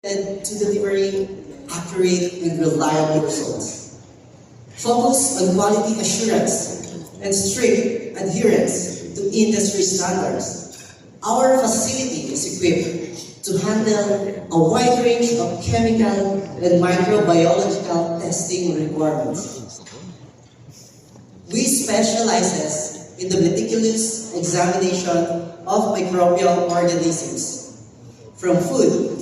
to delivering accurate and reliable results. Focus on quality assurance and strict adherence to industry standards. Our facility is equipped to handle a wide range of chemical and microbiological testing requirements. We specialize in the meticulous examination of microbial organisms, from food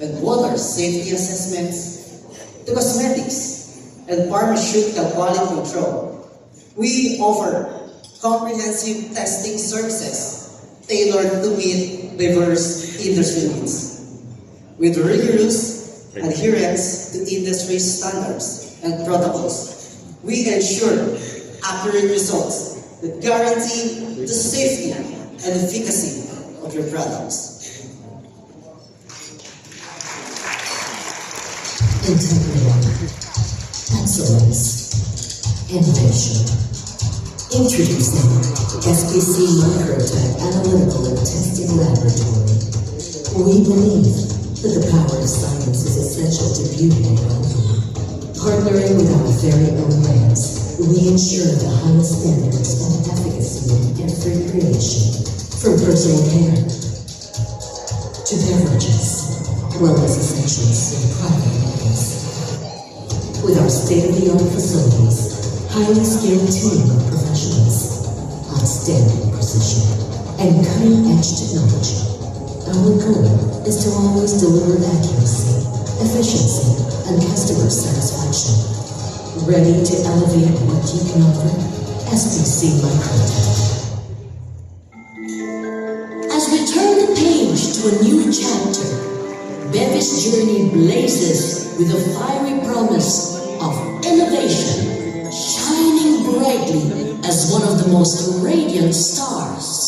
and water safety assessments to cosmetics and pharmaceutical quality control. We offer comprehensive testing services tailored to meet diverse industry needs. With rigorous adherence to industry standards and protocols, we ensure accurate results that guarantee the safety and efficacy of your products. Integrity, excellence, innovation. Introducing SPC Microtech Analytical and Testing Laboratory. We believe that the power of science is essential to beauty and health. Partnering with our very own labs, we ensure the highest standards of efficacy in every creation, from personal care to beverages, wellness essentials and private labels. With our state-of-the-art facilities, highly skilled team of professionals, outstanding precision, and cutting-edge technology, our goal is to always deliver accuracy, efficiency, and customer satisfaction. Ready to elevate what you can offer? SPC Microtech. As we turn the page to a new chapter, Bevi's journey blazes with a fiery promise of innovation, shining brightly as one of the most radiant stars.